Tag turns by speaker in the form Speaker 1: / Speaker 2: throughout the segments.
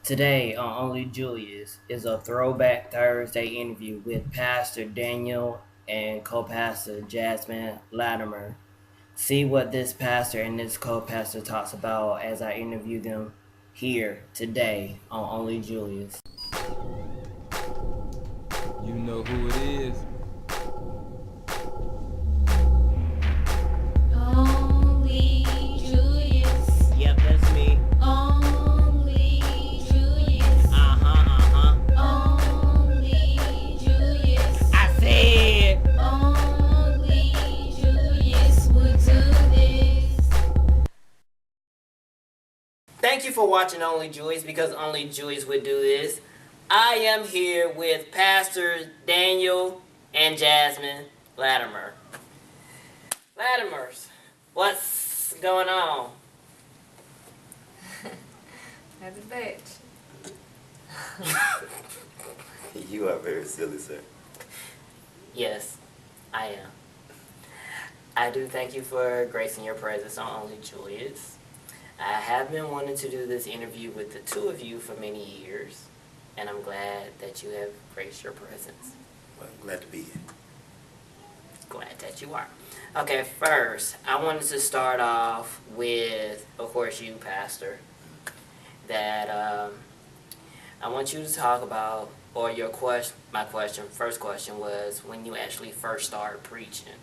Speaker 1: Today on Only Julious is a throwback Thursday interview with Pastor Daniel and co-pastor Jasmin Latimer. See what this pastor and this co-pastor talks about as I interview them here today on Only Julius.
Speaker 2: You know who it is.
Speaker 3: Only Julius.
Speaker 1: Yep, that's me.
Speaker 3: Only Julius. Only Julius.
Speaker 1: I said.
Speaker 3: Only Julius would do this.
Speaker 1: Thank you for watching Only Julius because Only Julius would do this. I am here with Pastors Daniel and Jasmin Latimer. Latimers, what's going on?
Speaker 3: That's a bitch.
Speaker 4: You are very silly, sir.
Speaker 1: Yes, I am. I do thank you for gracing your presence on Only Julius. I have been wanting to do this interview with the two of you for many years, and I'm glad that you have graced your presence.
Speaker 4: Well, I'm glad to be here.
Speaker 1: Glad that you are. Okay, first, I wanted to start off with, of course, you, Pastor, that I want you to talk about, or your question, my question, first question was when you actually first started preaching.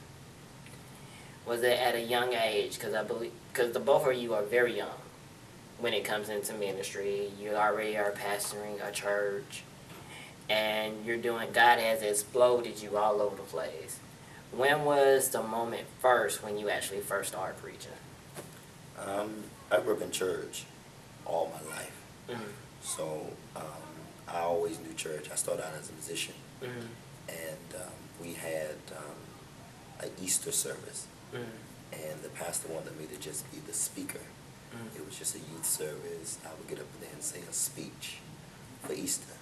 Speaker 1: Was it at a young age? Because I believe, because the both of you are very young when it comes into ministry. You already are pastoring a church, and you're doing, God has exploded you all over the place. When was the moment first when you actually first started preaching?
Speaker 4: I grew up in church all my life.
Speaker 1: Mm-hmm.
Speaker 4: So I always knew church. I started out as a musician.
Speaker 1: Mm-hmm.
Speaker 4: And we had an Easter service.
Speaker 1: Mm-hmm.
Speaker 4: And the pastor wanted me to just be the speaker.
Speaker 1: Mm-hmm.
Speaker 4: It was just a youth service. I would get up there and say a speech for Easter.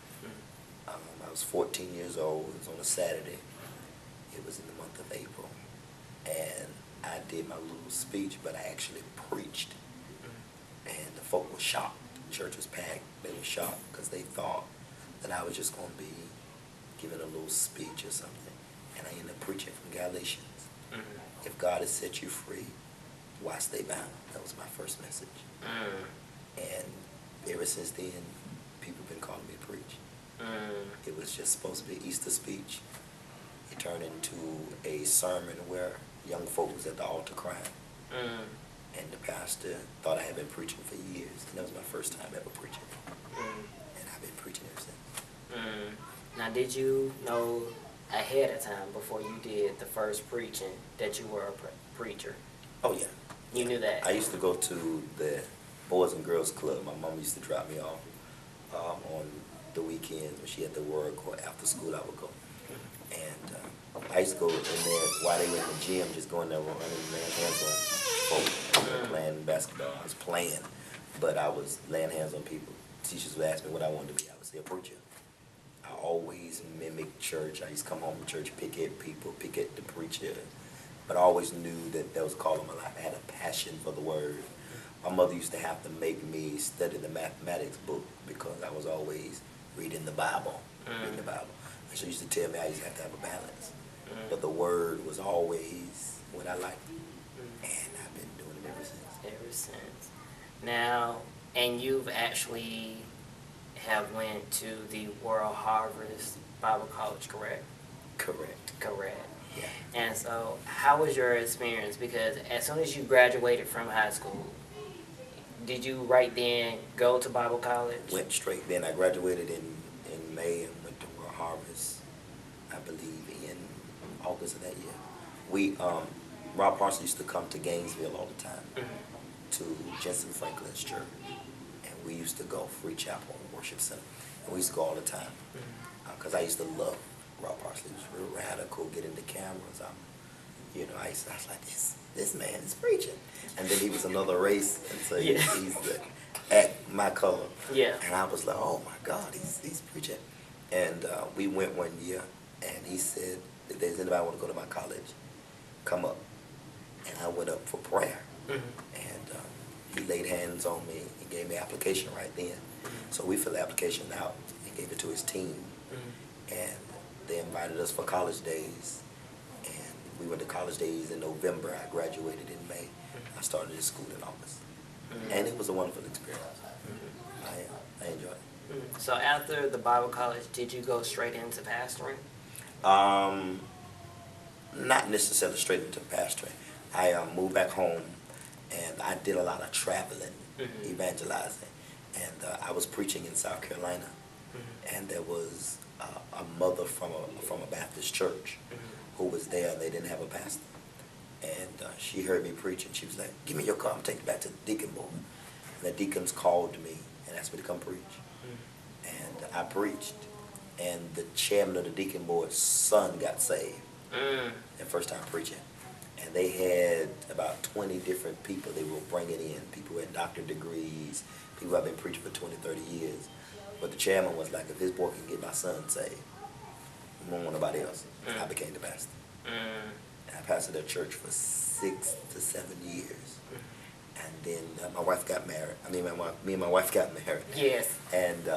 Speaker 4: I was 14 years old. It was on a Saturday. It was in the month of April. And I did my little speech, but I actually preached. And the folk were shocked. The church was packed. They were shocked because they thought that I was just going to be giving a little speech or something. And I ended up preaching from Galatians.
Speaker 1: Mm-hmm.
Speaker 4: If God has set you free, why stay bound? That was my first message.
Speaker 1: Mm-hmm.
Speaker 4: And ever since then, people have been calling me to preach.
Speaker 1: Mm-hmm.
Speaker 4: It was just supposed to be an Easter speech. It turned into a sermon where young folk was at the altar crying.
Speaker 1: Mm-hmm.
Speaker 4: And the pastor thought I had been preaching for years. And that was my first time ever preaching.
Speaker 1: Mm-hmm.
Speaker 4: And I've been preaching ever since.
Speaker 1: Mm-hmm. Now, did you know ahead of time, before you did the first preaching, that you were a preacher?
Speaker 4: Oh, yeah.
Speaker 1: You knew that?
Speaker 4: I used to go to the Boys and Girls Club. My mom used to drop me off on the weekends when she had to work, or after school I would go. And I used to go in there while they were in the gym, just going there running, laying hands on folk, playing basketball. I was playing, but I was laying hands on people. Teachers would ask me what I wanted to be. I would say a preacher. I always mimicked church. I used to come home from church, pick at people, pick at the preacher. But I always knew that was a call on my life. I had a passion for the word. My mother used to have to make me study the mathematics book because I was always reading the Bible. And she used to tell me I used to have to have a balance. But the word was always what I liked. And I've been doing it ever since.
Speaker 1: Ever since. Now, and you've actually have went to the World Harvest Bible College, correct?
Speaker 4: Correct.
Speaker 1: Correct.
Speaker 4: Yeah.
Speaker 1: And so, how was your experience? Because as soon as you graduated from high school, did you right then go to Bible college?
Speaker 4: Went straight. Then I graduated in May and went to World Harvest, I believe, in August of that year. We, Rob Parsley used to come to Gainesville all the time, to Jensen Franklin's church. And we used to go, Free Chapel, Worship Center. And we used to go all the time. Because I used to love Rob Parsley. He was real radical, get into cameras. I was like, this man is preaching. And then he was another race, and so he's at my color.
Speaker 1: Yeah.
Speaker 4: And I was like, oh my God, he's preaching. And we went one year, and he said, if there's anybody want to go to my college, come up. And I went up for prayer. And he laid hands on me and gave me an application right then. So we filled the application out and gave it to his team, and they invited us for college days. And we went to college days in November. I graduated in May. I started at school in August, and it was a wonderful experience. I enjoyed it.
Speaker 1: So after the Bible college, did you go straight into pastoring?
Speaker 4: Not necessarily straight into pastoring. I moved back home, and I did a lot of traveling, evangelizing, and I was preaching in South Carolina, and there was a mother from a Baptist church who was there, and they didn't have a pastor, and she heard me preach, and she was like, "Give me your car, I'm taking it back to the deacon board." And the deacons called me and asked me to come preach, and I preached, and the chairman of the deacon board's son got saved. The first time preaching, and they had about 20 different people they were bringing in, people with doctorate degrees, people who have been preaching for 20, 30 years. But the chairman was like, if this boy can get my son saved, I don't want nobody else. And I became the pastor. And I pastored that church for 6 to 7 years. And then my wife got married. Me and my wife got married.
Speaker 1: Yes.
Speaker 4: And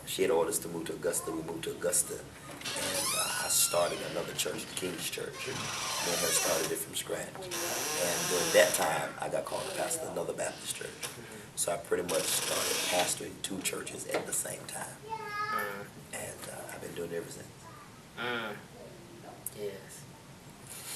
Speaker 4: she had ordered us to move to Augusta. We moved to Augusta. And I started another church, the King's Church. Me and her started it from scratch. And during that time, I got called to pastor another Baptist church. So I pretty much started pastoring 2 churches at the same time. And I've been doing it ever since.
Speaker 1: Yes.